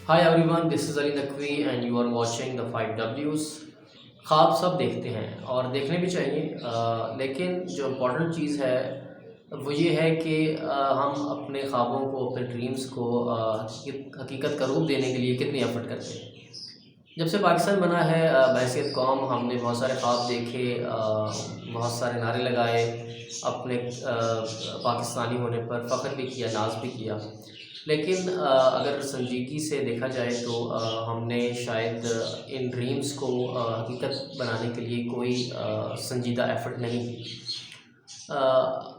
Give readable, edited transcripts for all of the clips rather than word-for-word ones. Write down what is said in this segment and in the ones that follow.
Hi everyone, this is Ali Naqvi and you are watching the 5 Ws. ख्वाब सब देखते हैं और देखने भी चाहिए, लेकिन जो इम्पोर्टेंट चीज़ है वो ये है कि हम अपने ख्वाबों को, अपने ड्रीम्स को हकीकत का रूप देने के लिए कितनी एफर्ट करते हैं। जब से पाकिस्तान बना है, बहैसियत कौम हमने बहुत सारे ख्वाब देखे, बहुत सारे नारे लगाए, अपने पाकिस्तानी होने पर फ़ख्र भी किया, नाज भी किया। लेकिन अगर संजीदगी से देखा जाए तो हमने शायद इन ड्रीम्स को हकीकत बनाने के लिए कोई संजीदा एफ़र्ट नहीं की।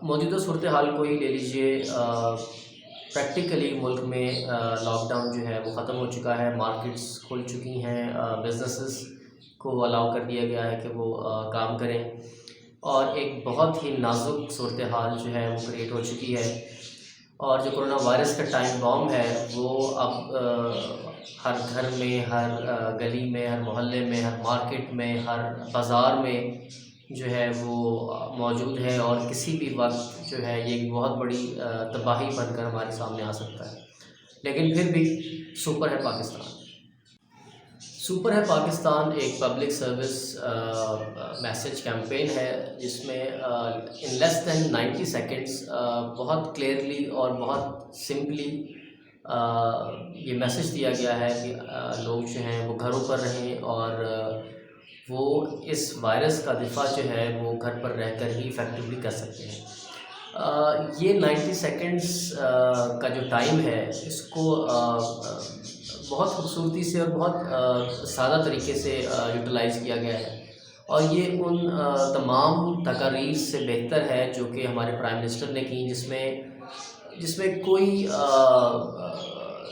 मौजूदा सूरत हाल को ही ले लीजिए। प्रैक्टिकली मुल्क में लॉकडाउन जो है वो ख़त्म हो चुका है, मार्केट्स खुल चुकी हैं, बिज़नेसेस को अलाउ कर दिया गया है कि वो काम करें, और एक बहुत ही नाजुक सूरत हाल जो है वो क्रिएट हो चुकी है। और जो कोरोना वायरस का टाइम बॉम्ब है वो अब हर घर में, हर गली में, हर मोहल्ले में, हर मार्केट में, हर बाज़ार में जो है वो मौजूद है, और किसी भी वक्त जो है ये एक बहुत बड़ी तबाही बनकर हमारे सामने आ सकता है। लेकिन फिर भी सुपर है पाकिस्तान। सुपर है पाकिस्तान एक पब्लिक सर्विस मैसेज कैंपेन है, जिसमें इन लेस दैन 90 सेकेंड्स बहुत क्लियरली और बहुत सिंपली ये मैसेज दिया गया है कि लोग जो हैं वो घरों पर रहें, और वो इस वायरस का दिफा जो है वो घर पर रहकर ही इफेक्टिवली कर सकते हैं। ये 90 सेकेंड्स का जो टाइम है इसको बहुत खूबसूरती से और बहुत सादा तरीके से यूटिलाइज़ किया गया है, और ये उन तमाम तकारीर से बेहतर है जो कि हमारे प्राइम मिनिस्टर ने की, जिसमें कोई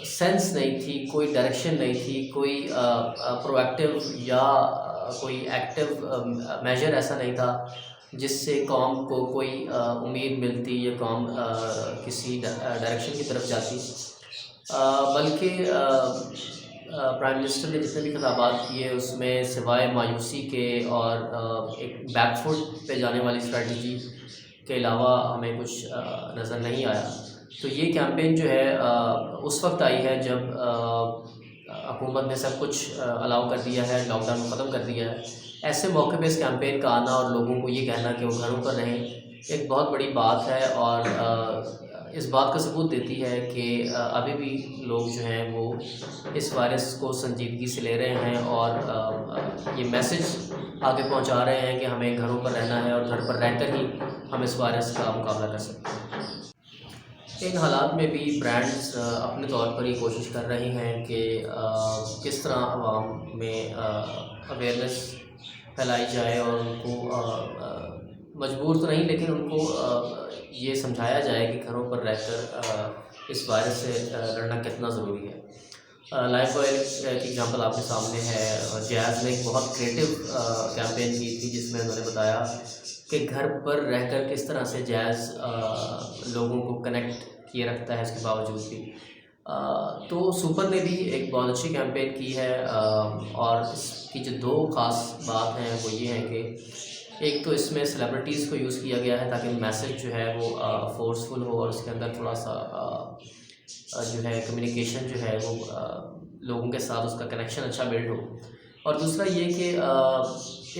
सेंस नहीं थी, कोई डायरेक्शन नहीं थी, कोई प्रोएक्टिव या कोई एक्टिव मेजर ऐसा नहीं था जिससे कौम को कोई उम्मीद मिलती या कौम किसी डायरेक्शन की तरफ जाती। बल्कि प्राइम मिनिस्टर ने जितने भी खिताबात किए उसमें सिवाय मायूसी के और एक बैकफुट पे जाने वाली स्ट्रेटजी के अलावा हमें कुछ नज़र नहीं आया। तो ये कैंपेन जो है उस वक्त आई है जब हुकूमत ने सब कुछ अलाउ कर दिया है, लॉकडाउन ख़त्म कर दिया है। ऐसे मौके पे इस कैंपेन का आना और लोगों को ये कहना कि वो घरों पर रहें, एक बहुत बड़ी बात है, और इस बात का सबूत देती है कि अभी भी लोग जो हैं वो इस वायरस को संजीदगी से ले रहे हैं, और ये मैसेज आगे पहुंचा रहे हैं कि हमें घरों पर रहना है, और घर पर रहकर ही हम इस वायरस का मुकाबला कर सकते हैं। इन हालात में भी ब्रांड्स अपने तौर पर ये कोशिश कर रहे हैं कि किस तरह आवाम में अवेयरनेस फैलाई जाए, और उनको मजबूर तो नहीं लेकिन उनको ये समझाया जाए कि घरों पर रहकर इस वायरस से लड़ना कितना ज़रूरी है। लाइफ बॉय की एग्जांपल आपके सामने है, और जैज़ ने एक बहुत क्रिएटिव कैंपेन की थी जिसमें उन्होंने बताया कि घर पर रहकर किस तरह से जैज़ लोगों को कनेक्ट किए रखता है इसके बावजूद भी। तो सुपर ने भी एक बहुत अच्छी कैंपेन की है, और इसकी जो दो ख़ास बात हैं वो ये हैं कि एक तो इसमें सेलिब्रिटीज़ को यूज़ किया गया है ताकि मैसेज जो है वो फोर्सफुल हो, और उसके अंदर थोड़ा सा जो है कम्युनिकेशन जो है वो लोगों के साथ उसका कनेक्शन अच्छा बिल्ड हो। और दूसरा ये कि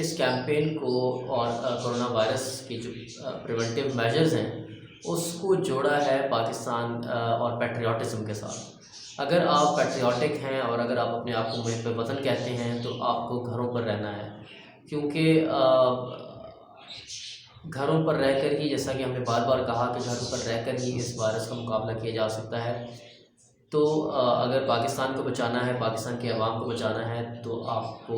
इस कैंपेन को और कोरोना वायरस की जो प्रिवेंटिव मेजर्स हैं उसको जोड़ा है पाकिस्तान और पैट्रियाटिज़म के साथ। अगर आप पैट्रियाटिक हैं और अगर आप अपने आप को मुहिब वतन कहते हैं तो आपको घरों पर रहना है, क्योंकि घरों पर रहकर ही, जैसा कि हमने बार बार कहा कि घरों पर रहकर ही इस वायरस का मुकाबला किया जा सकता है। तो अगर पाकिस्तान को बचाना है, पाकिस्तान के अवाम को बचाना है, तो आपको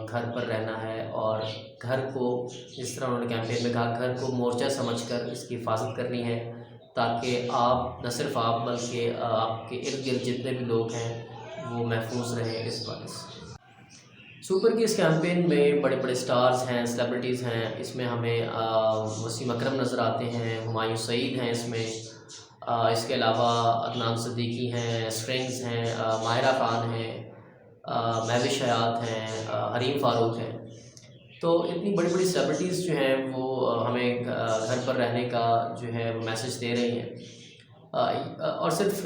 घर पर रहना है, और घर को, जिस तरह उन्होंने कैंपेन में कहा, घर को मोर्चा समझकर इसकी हिफाजत करनी है, ताकि आप, न सिर्फ आप बल्कि आपके इर्द गिर्द जितने भी लोग हैं वो महफूज रहें इस वायरस से। सुपर की इस कैंपेन में बड़े बड़े स्टार्स हैं, सेलिब्रिटीज़ हैं। इसमें हमें वसीम अकरम नज़र आते हैं, हुमायूं सईद हैं इसमें, इसके अलावा अदनान सिद्दीकी हैं, स्ट्रिंग्स हैं, माहिरा खान हैं, महविश हयात हैं, हरीम फ़ारूक हैं। तो इतनी बड़ी बड़ी सेलिब्रिटीज़ जो हैं वो हमें घर पर रहने का जो है वो मैसेज दे रही हैं। اور صرف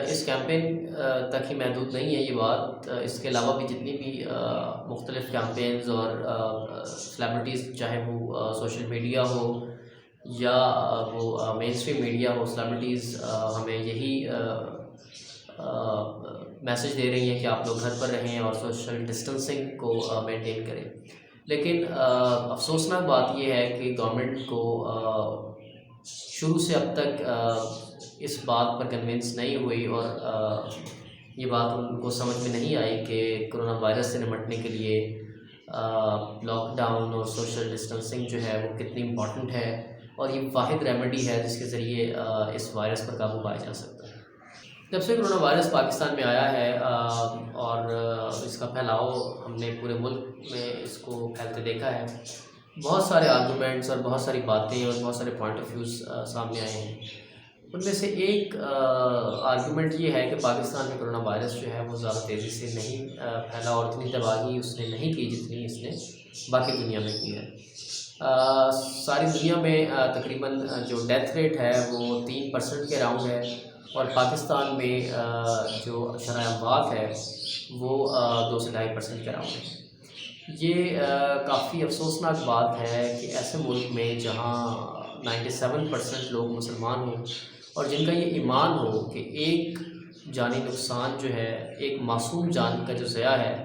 اس کیمپین تک ہی محدود نہیں ہے یہ بات، اس کے علاوہ بھی جتنی بھی مختلف کیمپینز اور سیلیبریٹیز، چاہے وہ سوشل میڈیا ہو یا وہ مین اسٹریم میڈیا ہو، سیلیبریٹیز ہمیں یہی میسج دے رہی ہیں کہ آپ لوگ گھر پر رہیں اور سوشل ڈسٹنسنگ کو مینٹین کریں. لیکن افسوسناک بات یہ ہے کہ گورنمنٹ کو شروع سے اب تک اس بات پر کنونس نہیں ہوئی اور یہ بات ان کو سمجھ میں نہیں آئی کہ کرونا وائرس سے نمٹنے کے لیے لاک ڈاؤن اور سوشل ڈسٹنسنگ جو ہے وہ کتنی امپورٹنٹ ہے، اور یہ واحد ریمیڈی ہے جس کے ذریعے اس وائرس پر قابو پایا جا سکتا ہے. جب سے کرونا وائرس پاکستان میں آیا ہے اور اس کا پھیلاؤ ہم نے پورے ملک میں اس کو پھیلتے دیکھا ہے، بہت سارے آرگومنٹس اور بہت ساری باتیں اور بہت سارے پوائنٹ آف ویوز سامنے آئے ہیں. ان میں سے ایک آرگومنٹ یہ ہے کہ پاکستان میں کرونا وائرس جو ہے وہ زیادہ تیزی سے نہیں پھیلا اور اتنی تباہی اس نے نہیں کی جتنی اس نے باقی دنیا میں کی ہے. ساری دنیا میں تقریباً جو ڈیتھ ریٹ ہے وہ 3% کے اراؤنڈ ہے، اور پاکستان میں جو شرح اموات ہے وہ 2 سے 2.5% کے اراؤنڈ ہے. یہ کافی افسوسناک بات ہے کہ ایسے ملک میں جہاں 97% لوگ مسلمان ہوں اور جن کا یہ ایمان ہو کہ ایک جانی نقصان جو ہے، ایک معصوم جان کا جو ضیاع ہے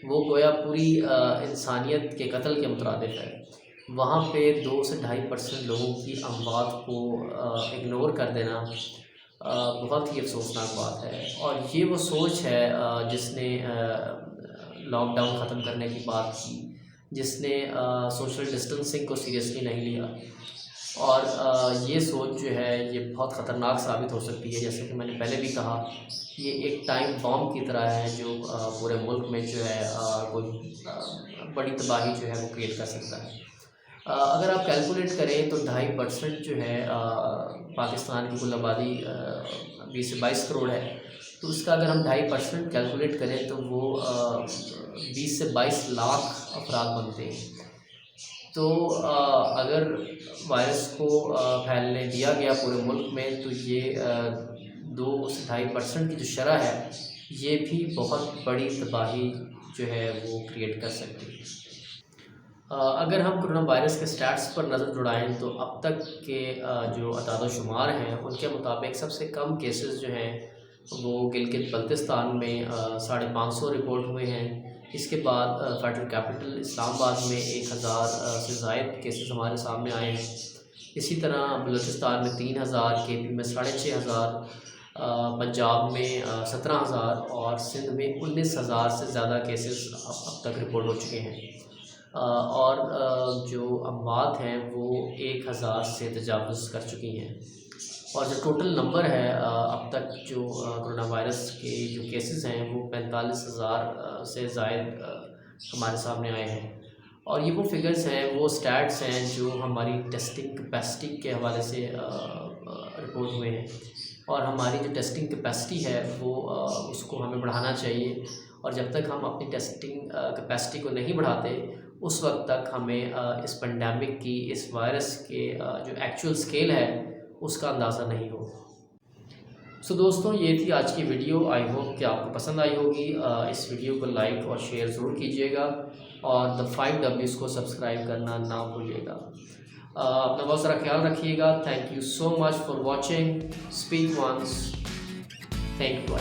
وہ گویا پوری انسانیت کے قتل کے مترادف ہے، وہاں پہ 2 سے 2.5% لوگوں کی اموات کو اگنور کر دینا بہت ہی افسوسناک بات ہے. اور یہ وہ سوچ ہے جس نے لاک ڈاؤن ختم کرنے کی بات کی، جس نے سوشل ڈسٹنسنگ کو سیریسلی نہیں لیا، اور یہ سوچ جو ہے یہ بہت خطرناک ثابت ہو سکتی ہے. جیسے کہ میں نے پہلے بھی کہا، یہ ایک ٹائم بام کی طرح ہے جو پورے ملک میں جو ہے کوئی بڑی تباہی جو ہے وہ کریٹ کر سکتا ہے. اگر آپ کیلکولیٹ کریں تو 2.5% جو ہے پاکستان کی کل آبادی 20 سے 22 کروڑ ہے، تو اس کا اگر ہم 2.5% کیلکولیٹ کریں تو وہ 20 سے 22 لاکھ افراد بنتے ہیں. تو اگر وائرس کو پھیلنے دیا گیا پورے ملک میں تو یہ 2 سے 2.5% کی جو شرح ہے یہ بھی بہت بڑی تباہی جو ہے وہ کریٹ کر سکتی ہے. اگر ہم کرونا وائرس کے سٹیٹس پر نظر دوڑائیں تو اب تک کے جو اعداد و شمار ہیں ان کے مطابق سب سے کم کیسز جو ہیں وہ گلگت بلتستان میں 550 رپورٹ ہوئے ہیں. اس کے بعد فیڈرل کیپٹل اسلام آباد میں 1000 سے زائد کیسز ہمارے سامنے آئے ہیں. اسی طرح بلوچستان میں 3000، کے پی میں 6500، پنجاب میں 17000 اور سندھ میں 19000 سے زیادہ کیسز اب تک رپورٹ ہو چکے ہیں. اور جو اموات ہیں وہ 1000 سے تجاوز کر چکی ہیں. اور جو ٹوٹل نمبر ہے اب تک جو کرونا وائرس کے جو کیسز ہیں وہ 45,000 سے زائد ہمارے سامنے آئے ہیں. اور یہ وہ فگرز ہیں، وہ سٹیٹس ہیں جو ہماری ٹیسٹنگ کیپیسٹی کے حوالے سے رپورٹ ہوئے ہیں. اور ہماری جو ٹیسٹنگ کیپیسٹی ہے وہ اس کو ہمیں بڑھانا چاہیے، اور جب تک ہم اپنی ٹیسٹنگ کیپیسٹی کو نہیں بڑھاتے اس وقت تک ہمیں اس پینڈیمک کی، اس وائرس کے جو ایکچوئل سکیل ہے اس کا اندازہ نہیں ہو. سو دوستوں، یہ تھی آج کی ویڈیو. آئی ہوپ کہ آپ کو پسند آئی ہوگی. اس ویڈیو کو لائک اور شیئر ضرور کیجیے گا، اور دا 5Ws کو سبسکرائب کرنا نہ بھولیے گا. اپنا بہت سارا خیال رکھیے گا. Thank you so much for watching. Speak once, thank you.